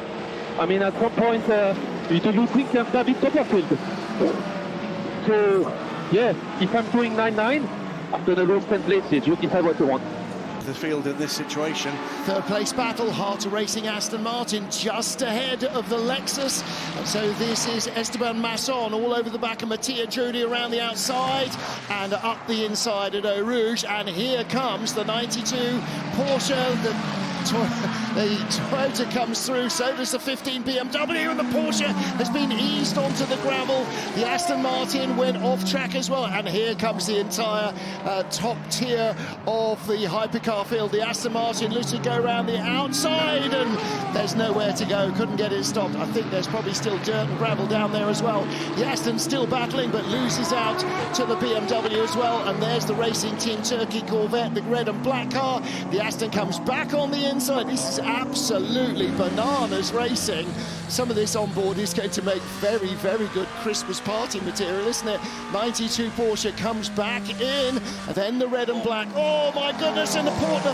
I mean, at some point, do you think David Copperfield? So, yeah, if I'm doing 9.9, I'm going to lose 10 places. You decide what you want. The field in this situation. Third place battle, Heart of Racing Aston Martin just ahead of the Lexus. And so this is Esteban Masson all over the back of Mattia Drudi around the outside and up the inside at Eau Rouge. And here comes the 92 Porsche. The Toyota comes through, so does the 15 BMW, and the Porsche has been eased onto the gravel. The Aston Martin went off track as well, and here comes the entire top tier of the hypercar field. The Aston Martin looks to go around the outside, and there's nowhere to go, couldn't get it stopped. I think there's probably still dirt and gravel down there as well. The Aston's still battling, but loses out to the BMW as well, and there's the Racing Team Turkey Corvette, the red and black car. The Aston comes back on the inside. This is absolutely bananas racing. Some of this on board is going to make very, very good Christmas party material, isn't it? 92 Porsche comes back in, and then the red and black. Oh my goodness, and the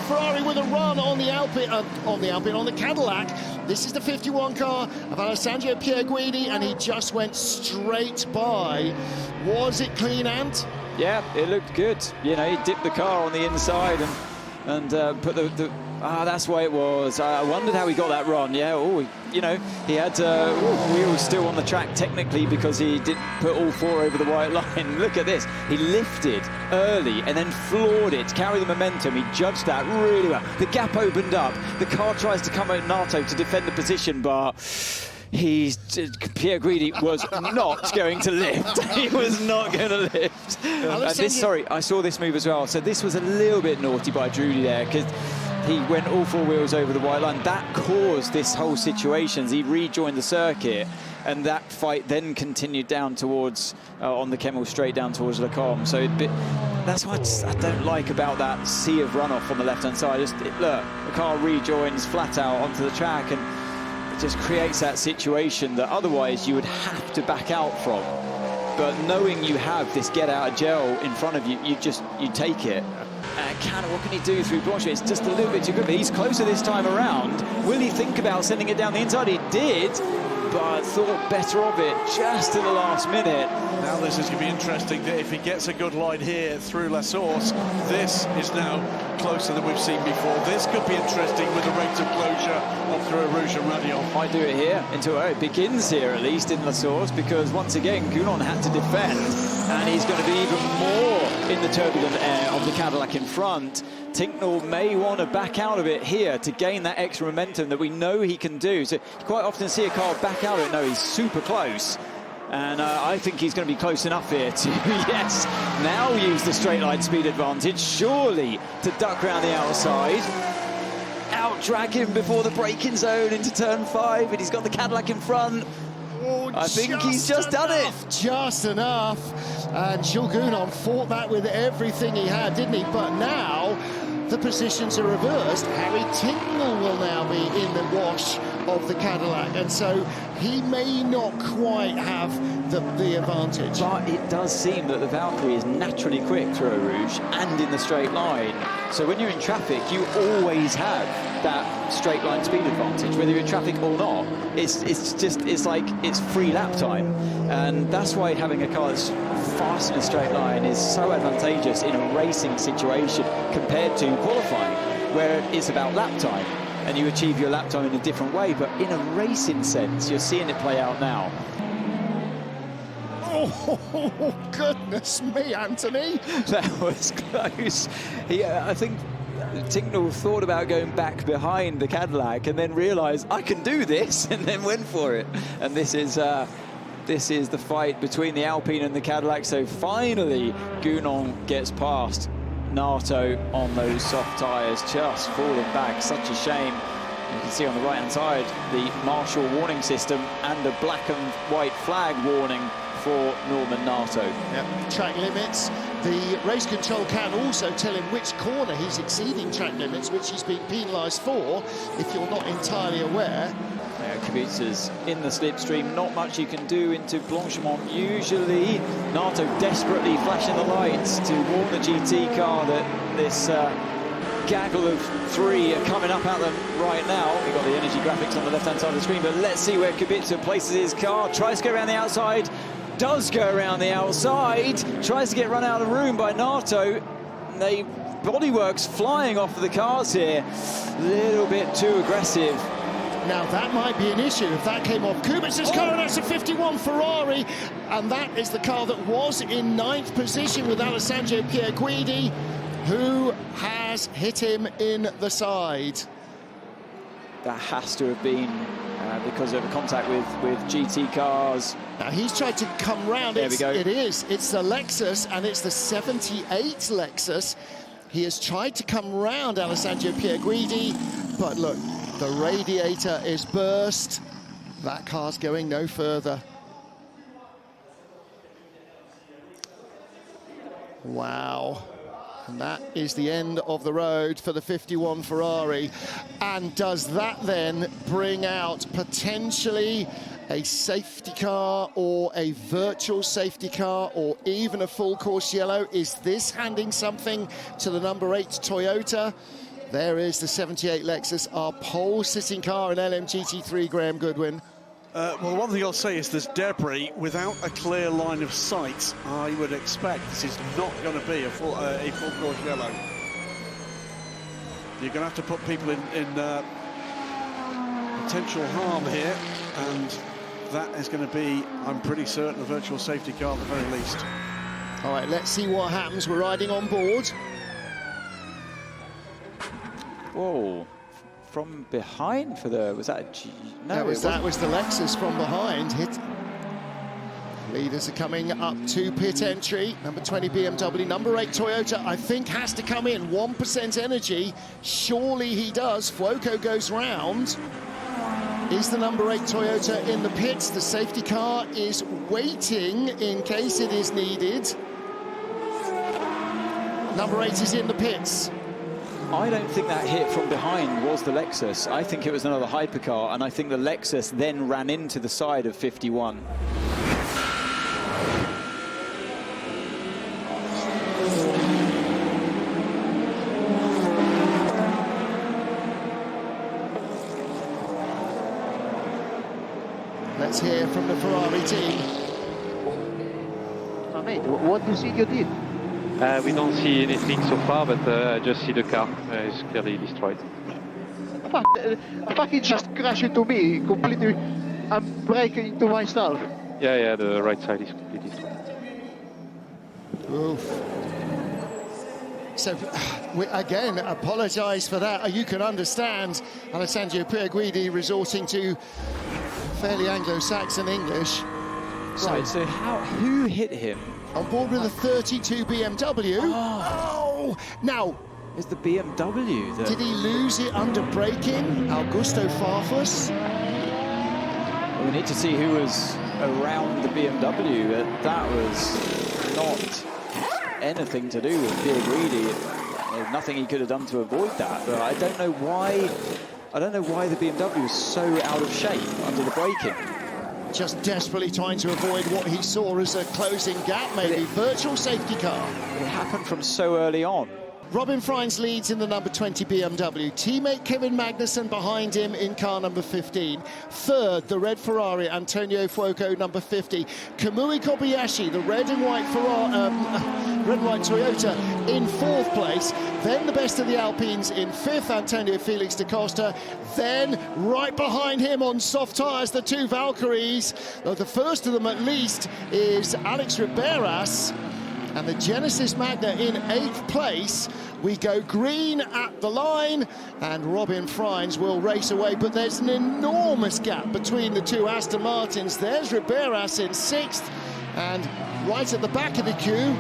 Ferrari with a run on the Alpine, on the Cadillac. This is the 51 car of Alessandro Pierguidi, and he just went straight by. Was it clean, Ant? Yeah, it looked good. You know, he dipped the car on the inside and put the that's why it was. I wondered how he got that run. Yeah, you know, he had wheels still on the track technically because he didn't put all 4 over the white line. Look at this. He lifted early and then floored it to carry the momentum. He judged that really well. The gap opened up. The car tries to come out Nato to defend the position, but Pierguidi was not going to lift. He was not going to lift. And this, sorry, I saw this move as well. So this was a little bit naughty by Drudi there, because he went all four wheels over the white line. That caused this whole situation. He rejoined the circuit, and that fight then continued down towards, on the Kemmel straight down towards Le Combe. So that's what I don't like about that sea of runoff on the left-hand side. Look, the car rejoins flat out onto the track, and it just creates that situation that otherwise you would have to back out from. But knowing you have this get out of jail in front of you, you take it. What can he do through Porsche? It's just a little bit too good, but he's closer this time around. Will he think about sending it down the inside? He did, but thought better of it just to the last minute. Now this is going to be interesting, that if he gets a good line here through La Source, this is now closer than we've seen before. This could be interesting with the rate of closure of through Rouge and Radion. Might do it here until it begins here, at least in La Source, because once again Gounon had to defend, and he's going to be even more in the turbulent air of the Cadillac in front. Tincknell may want to back out of it here to gain that extra momentum that we know he can do. So you quite often see a car back out of it. No, he's super close. And I think he's going to be close enough here to, yes, now use the straight line speed advantage, surely, to duck around the outside. Out-drag him before the braking zone into turn 5, and he's got the Cadillac in front. Oh, I think he's just done it. Just enough. And Jules Gounon fought that with everything he had, didn't he? But now the positions are reversed. Harry Tincknell will now be in the wash of the Cadillac, and so he may not quite have the advantage. But it does seem that the Valkyrie is naturally quick through a Rouge and in the straight line. So when you're in traffic, you always have that straight line speed advantage, whether you're in traffic or not. It's like it's free lap time, and that's why having a car that's fast in a straight line is so advantageous in a racing situation compared to qualifying, where it's about lap time and you achieve your lap time in a different way. But in a racing sense, you're seeing it play out now. Oh, goodness me, Anthony. That was close. I think Tincknell thought about going back behind the Cadillac and then realised, I can do this, and then went for it. And this is the fight between the Alpine and the Cadillac. So finally, Gounon gets past Nato on those soft tyres, just falling back. Such a shame. You can see on the right-hand side the Marshall warning system and a black and white flag warning for Norman Nato. Yep. Track limits. The race control can also tell him which corner he's exceeding track limits, which he's being penalised for, if you're not entirely aware. Kubica's in the slipstream, not much you can do into Blanchimont usually. Nato desperately flashing the lights to warn the GT car that this gaggle of three are coming up at them right now. We've got the energy graphics on the left-hand side of the screen, but let's see where Kubica places his car. Tries to go around the outside, does go around the outside, tries to get run out of the room by Nato. They bodyworks flying off of the cars here. A little bit too aggressive. Now that might be an issue if that came off Kubica's car, and that's a 51 Ferrari, and that is the car that was in 9th position with Alessandro Pierguidi, who has hit him in the side. That has to have been because of a contact with GT cars. Now he's tried to come round. There we go. It is. It's the Lexus, and it's the 78 Lexus. He has tried to come round Alessandro Pierguidi, but look, the radiator is burst. That car's going no further. Wow. And that is the end of the road for the 51 Ferrari. And does that then bring out potentially a safety car or a virtual safety car or even a full course yellow? Is this handing something to the number 8 Toyota? There is the 78 Lexus, our pole-sitting car in LMGT3, Graham Goodwin. Well, the one thing I'll say is there's debris without a clear line of sight. I would expect this is not going to be a full course yellow. You're going to have to put people in potential harm here, and that is going to be, I'm pretty certain, a virtual safety car at the very least. All right, let's see what happens. We're riding on board. Whoa. From behind for the, was that a G? No, that was the Lexus from behind. Leaders are coming up to pit entry. Number 20 BMW, number 8 Toyota, I think has to come in. 1% energy, surely he does. Fuoco goes round. Is the number 8 Toyota in the pits? The safety car is waiting in case it is needed. Number 8 is in the pits. I don't think that hit from behind was the Lexus. I think it was another hypercar, and I think the Lexus then ran into the side of 51. Let's hear from the Ferrari team. Oh, mate, what do you think you did? We don't see anything so far, but I just see the car is clearly destroyed. Fucking just crashed into me completely. I'm breaking into myself. Yeah, the right side is completely destroyed. Oof. So, we again apologise for that. You can understand Alessandro Pierguidi resorting to fairly Anglo-Saxon English. Right, so who hit him? On board with a 32 BMW. Oh! Now, It's the BMW. did he lose it under braking? Augusto Farfus? We need to see who was around the BMW. That was not anything to do with Pierguidi. There's nothing he could have done to avoid that. But I don't know why. I don't know why the BMW is so out of shape under the braking. Just desperately trying to avoid what he saw as a closing gap, maybe. Virtual safety car. It happened from so early on. Robin Freins leads in the number 20 BMW. Teammate Kevin Magnussen behind him in car number 15. Third, the red Ferrari, Antonio Fuoco, number 50. Kamui Kobayashi, the red and white Toyota, in fourth place. Then the best of the Alpines in fifth, Antonio Felix da Costa. Then right behind him on soft tyres, the two Valkyries. The first of them at least is Alex Riberas. And the Genesis Magna in 8th place. We go green at the line, and Robin Freins will race away, but there's an enormous gap between the two Aston Martins. There's Riberas in 6th, and right at the back of the queue,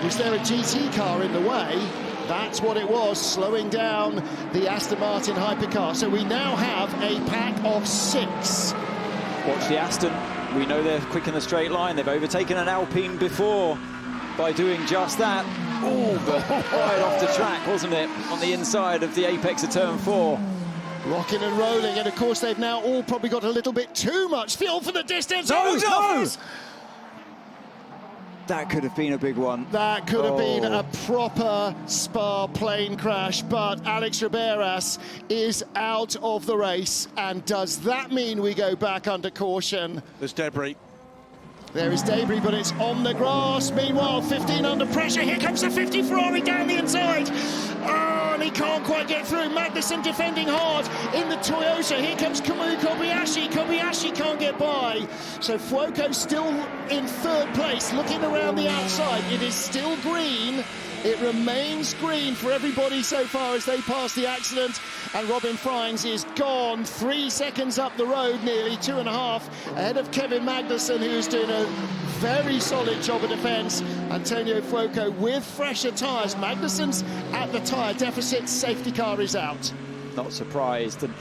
was there a GT car in the way? That's what it was, slowing down the Aston Martin hypercar. So we now have a pack of 6. Watch the Aston. We know they're quick in the straight line. They've overtaken an Alpine before by doing just that. Oh, but right off the track, wasn't it? On the inside of the apex of turn 4. Rocking and rolling, and of course they've now all probably got a little bit too much fuel for the distance. No! That could have been a big one. That could have been a proper Spa plane crash, but Alex Riberas is out of the race. And does that mean we go back under caution? There's debris. There is debris, but it's on the grass. Meanwhile, 15 under pressure. Here comes the 50 Ferrari down the inside. Oh, and he can't quite get through. Magnussen defending hard in the Toyota. Here comes Kamui Kobayashi. Kobayashi can't get by. So Fuoco still in 3rd place, looking around the outside. It is still green. It remains green for everybody so far as they pass the accident, and Robin Freins is gone 3 seconds up the road, nearly 2.5, ahead of Kevin Magnussen, who's doing a very solid job of defence. Antonio Fuoco with fresher tyres. Magnussen's at the tyre deficit. Safety car is out. Not surprised. And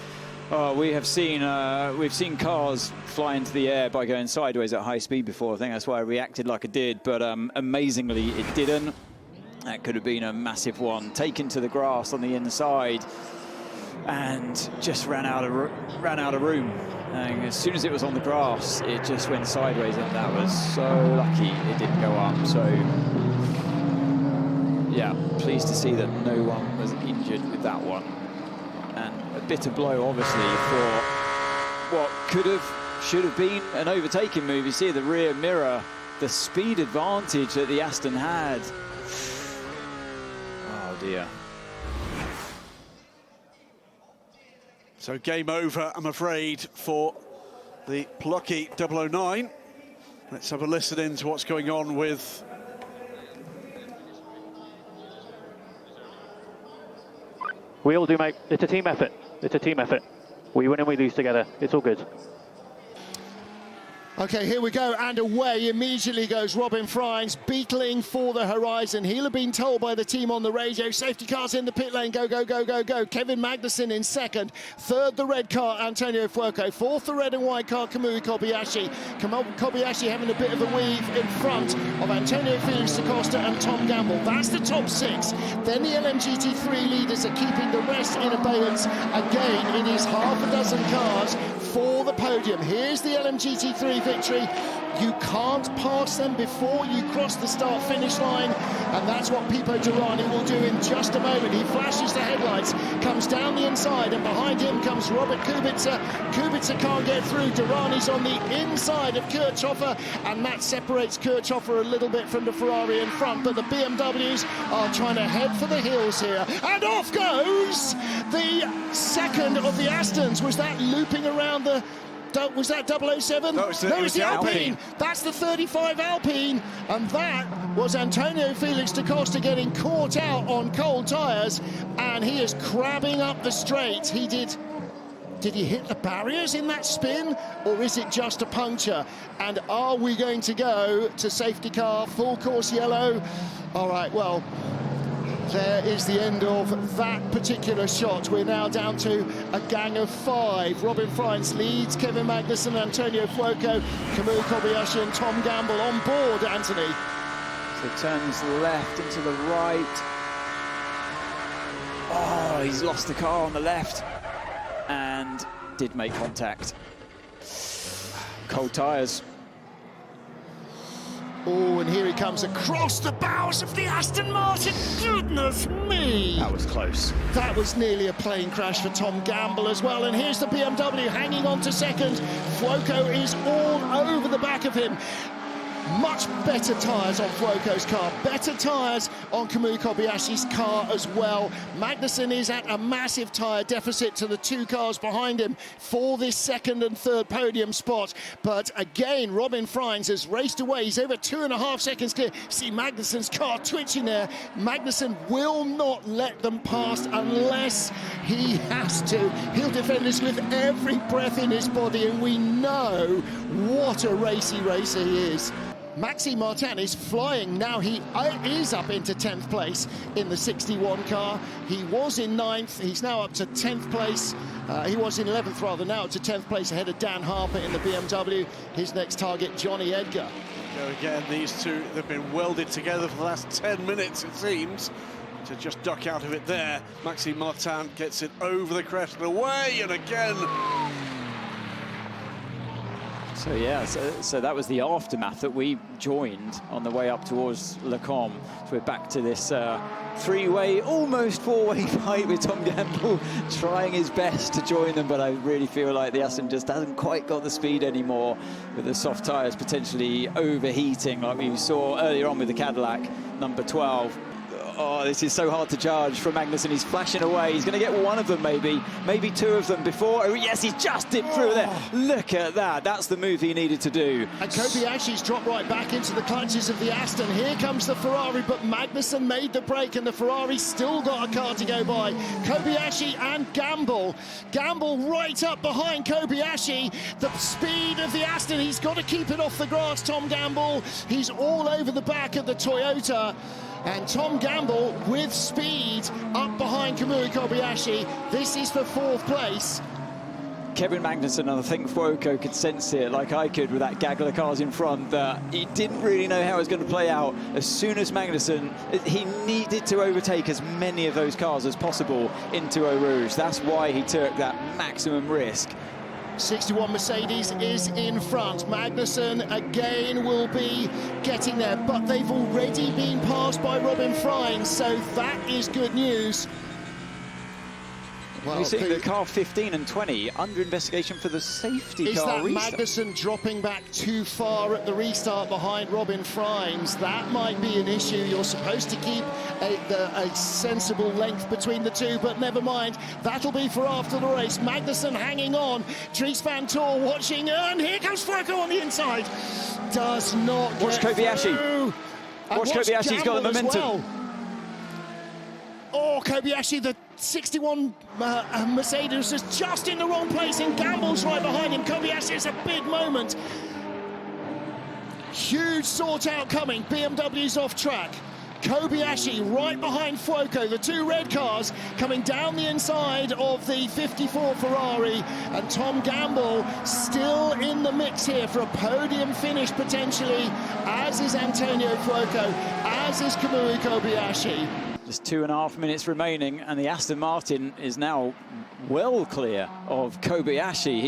we've seen cars fly into the air by going sideways at high speed before. I think that's why I reacted like I did, but amazingly it didn't. That could have been a massive one. Taken to the grass on the inside and just ran out of room. And as soon as it was on the grass, it just went sideways, and that was so lucky it didn't go up. So yeah, pleased to see that no one was injured with that one. And a bitter blow, obviously, for what should have been an overtaking move. You see the rear mirror, the speed advantage that the Aston had. Oh dear. So game over, I'm afraid, for the plucky 009. Let's have a listen in to what's going on with... We all do, mate. It's a team effort. It's a team effort. We win and we lose together. It's all good. Okay, here we go, and away immediately goes Robin Freins, beetling for the horizon. He'll have been told by the team on the radio, safety cars in the pit lane, go, go, go, go, go. Kevin Magnussen in second. Third, the red car, Antonio Fuoco. Fourth, the red and white car, Kamui Kobayashi. Kobayashi having a bit of a weave in front of Antonio Felix da Costa and Tom Gamble. That's the top six. Then the LMGT3 leaders are keeping the rest in abeyance. Again, it is half a dozen cars for the podium. Here's the LMGT3 victory. You can't pass them before you cross the start-finish line, and that's what Pipo Derani will do in just a moment. He flashes the headlights, comes down the inside, and behind him comes Robert Kubica. Kubica can't get through. Derani's on the inside of Kirchhoffer, and that separates Kirchhoffer a little bit from the Ferrari in front, but the BMWs are trying to head for the hills here. And off goes the second of the Astons. Was that looping around the... Was that 007? No, it was the Alpine. That's the 35 Alpine, and that was Antonio Felix da Costa getting caught out on cold tyres, and he is crabbing up the straight. Did he hit the barriers in that spin, or is it just a puncture? And are we going to go to safety car, full course yellow? All right, well, there is the end of that particular shot. We're now down to a gang of 5. Robin Freins leads, Kevin Magnussen, Antonio Fuoco, Kamui Kobayashi and Tom Gamble on board, Anthony. So turns left into the right. Oh, he's lost the car on the left and did make contact. Cold tyres. Oh, and here he comes across the bows of the Aston Martin. Goodness me! That was close. That was nearly a plane crash for Tom Gamble as well. And here's the BMW hanging on to second. Fuoco is all over the back of him. Much better tyres on Fuoco's car, better tyres on Kamui Kobayashi's car as well. Magnussen is at a massive tyre deficit to the 2 cars behind him for this second and third podium spot. But again, Robin Freins has raced away. He's over 2.5 seconds clear. See Magnussen's car twitching there. Magnussen will not let them pass unless he has to. He'll defend this with every breath in his body, and we know what a racer he is. Maxime Martin is flying now. He is up into 10th place in the 61 car. He was in 9th. He's now up to 10th place. He was in 11th rather, now up to 10th place ahead of Dan Harper in the BMW. His next target, Johnny Edgar. Go again, these two, they've been welded together for the last 10 minutes, it seems, to just duck out of it there. Maxime Martin gets it over the crest and away, and again. So yeah, so that was the aftermath that we joined on the way up towards Le Combe. So we're back to this 3-way, almost 4-way fight with Tom Gamble trying his best to join them, but I really feel like the Aston just hasn't quite got the speed anymore, with the soft tyres potentially overheating like we saw earlier on with the Cadillac number 12. Oh, this is so hard to judge from Magnussen. He's flashing away. He's going to get one of them, maybe 2 of them before. Oh, yes, he's just dipped through there. Look at that. That's the move he needed to do. And Kobayashi's dropped right back into the clutches of the Aston. Here comes the Ferrari, but Magnussen made the break, and the Ferrari still got a car to go by. Kobayashi and Gamble. Gamble right up behind Kobayashi. The speed of the Aston. He's got to keep it off the grass, Tom Gamble. He's all over the back of the Toyota. And Tom Gamble with speed up behind Kamui Kobayashi. This is for 4th place. Kevin Magnussen, and I think Fuoco could sense it like I could with that gaggle of cars in front, that he didn't really know how it was going to play out. As soon as Magnussen, he needed to overtake as many of those cars as possible into Eau Rouge. That's why he took that maximum risk. 61 Mercedes is in front. Magnussen again will be getting there, but they've already been passed by Robin Freins, so that is good news. Well, we see the car 15 and 20 under investigation for the safety car restart. Is that Magnussen dropping back too far at the restart behind Robin Freins? That might be an issue. You're supposed to keep a sensible length between the two, but never mind. That'll be for after the race. Magnussen hanging on. Dries Van Tor watching, and here comes Fuoco on the inside. Does not watch Kobayashi. Watch Kobayashi, he's got the momentum. Well. Oh, Kobayashi, the 61 Mercedes is just in the wrong place, and Gamble's right behind him. Kobayashi, it's a big moment. Huge sort out coming. BMW's off track. Kobayashi right behind Fuoco, the two red cars coming down the inside of the 54 Ferrari, and Tom Gamble still in the mix here for a podium finish potentially, as is Antonio Fuoco, as is Kamui Kobayashi. Just 2.5 minutes remaining, and the Aston Martin is now well clear of Kobayashi.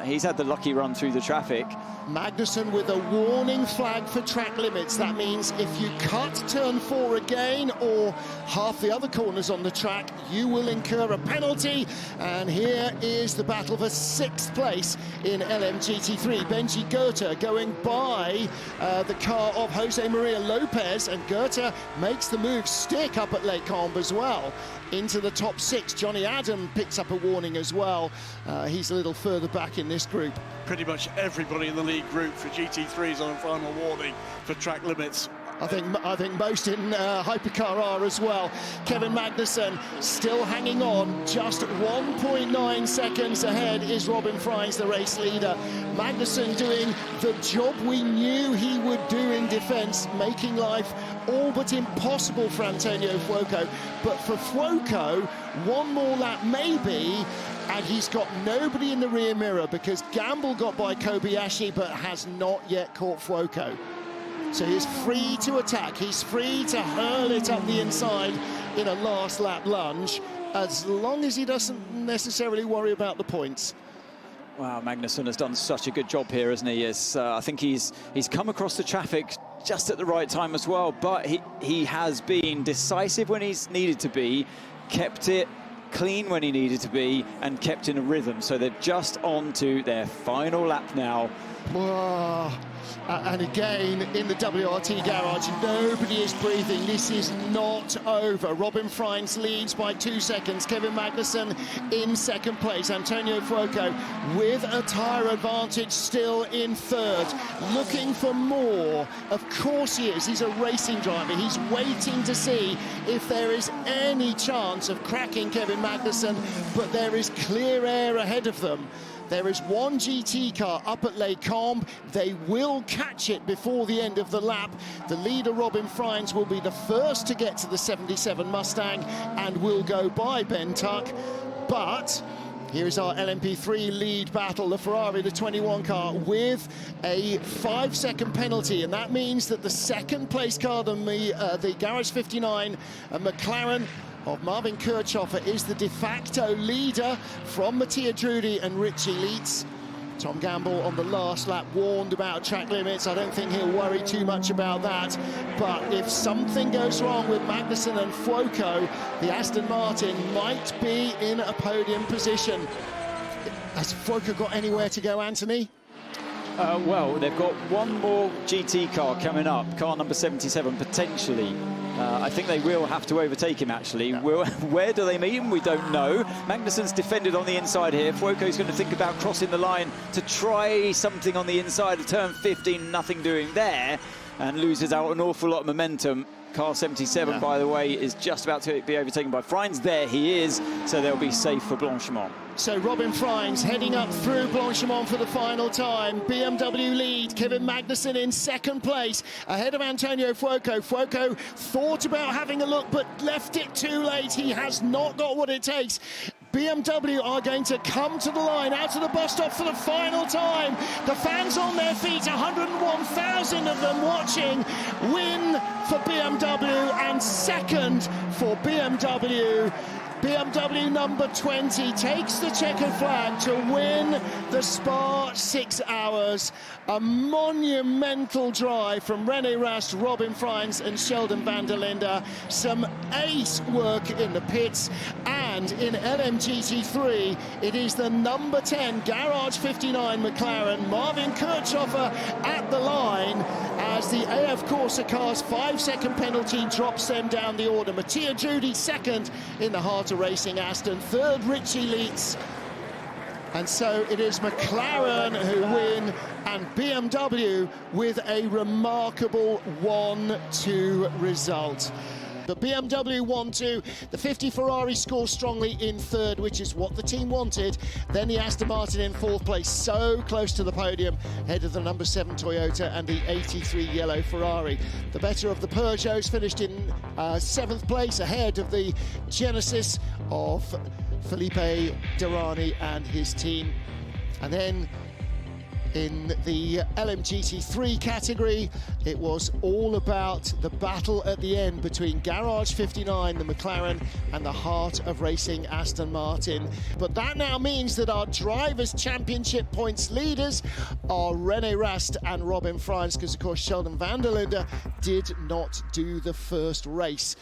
He's had the lucky run through the traffic. Magnussen with a warning flag for track limits. That means if you cut turn 4 again or half the other corners on the track, you will incur a penalty. And here is the battle for 6th place in LMGT3. Benji Goethe going by the car of Jose Maria Lopez, and Goethe makes the move stick up at Les Combes as well into the top 6. Johnny Adam picks up a warning as well. He's a little further back in this group. Pretty much everybody in the lead group for GT3 is on a final warning for track limits. I think most in Hypercar are as well. Kevin Magnussen still hanging on, just 1.9 seconds ahead is Robin Frijns, the race leader. Magnussen doing the job we knew he would do in defence, making life all but impossible for Antonio Fuoco. But for Fuoco, one more lap maybe, and he's got nobody in the rear mirror because Gamble got by Kobayashi but has not yet caught Fuoco. So he's free to attack, he's free to hurl it up the inside in a last lap lunge, as long as he doesn't necessarily worry about the points. Wow, Magnussen has done such a good job here, hasn't he? I think he's come across the traffic just at the right time as well, but he has been decisive when he's needed to be, kept it clean when he needed to be, and kept in a rhythm. So they're just on to their final lap now. Whoa. And again, in the WRT garage, nobody is breathing. This is not over. Robin Frijns leads by 2 seconds. Kevin Magnussen in 2nd place. Antonio Fuoco with a tyre advantage still in 3rd. Looking for more. Of course he is. He's a racing driver. He's waiting to see if there is any chance of cracking Kevin Magnussen, but there is clear air ahead of them. There is one GT car up at Les Combes. They will catch it before the end of the lap. The leader, Robin Frijns, will be the first to get to the 77 Mustang and will go by Ben Tuck. But here is our LMP3 lead battle, the Ferrari, the 21 car, with a 5-second penalty. And that means that the 2nd place car, the Garage 59, McLaren of Marvin Kirchhoffer, is the de facto leader from Mattia Drudi and Richie Leitz. Tom Gamble on the last lap warned about track limits. I don't think he'll worry too much about that. But if something goes wrong with Magnussen and Fuoco, the Aston Martin might be in a podium position. Has Fuoco got anywhere to go, Anthony? Well, they've got one more GT car coming up, car number 77, potentially. I think they will have to overtake him, actually. Yeah. Where do they meet him? We don't know. Magnussen's defended on the inside here. Fuoco's going to think about crossing the line to try something on the inside of turn 15. Nothing doing there, and loses out an awful lot of momentum. Car 77, by the way, is just about to be overtaken by Frijns. There he is, so they'll be safe for Blanchimont. So Robin Frijns heading up through Blanchimont for the final time. BMW lead, Kevin Magnussen in 2nd place, ahead of Antonio Fuoco. Fuoco thought about having a look, but left it too late. He has not got what it takes. BMW are going to come to the line, out to the bus stop for the final time. The fans on their feet, 101,000 of them watching. Win for BMW and 2nd for BMW. BMW number 20 takes the checkered flag to win the Spa 6 hours. A monumental drive from René Rast, Robin Frijns and Sheldon van der Linde. Some ace work in the pits, and in LMGT3 it is the number 10 Garage 59 McLaren, Marvin Kirchhoffer at the line, as the AF Corsa car's 5-second penalty drops them down the order. Mattia Drudi 2nd in the Heart of Racing Aston, 3rd Richie Leitz. And so it is McLaren who win, and BMW with a remarkable 1-2 result. But BMW won too. The 50 Ferrari scores strongly in third, which is what the team wanted. Then the Aston Martin in fourth place, so close to the podium, ahead of the number 7 Toyota and the 83 yellow Ferrari. The better of the Peugeots finished in 7th place, ahead of the Genesis of Felipe Derani and his team. And then in the LMGT3 category, it was all about the battle at the end between Garage 59, the McLaren, and the heart of racing, Aston Martin. But that now means that our Drivers' Championship points leaders are René Rast and Robin Freins, because of course Sheldon van der Linde did not do the first race.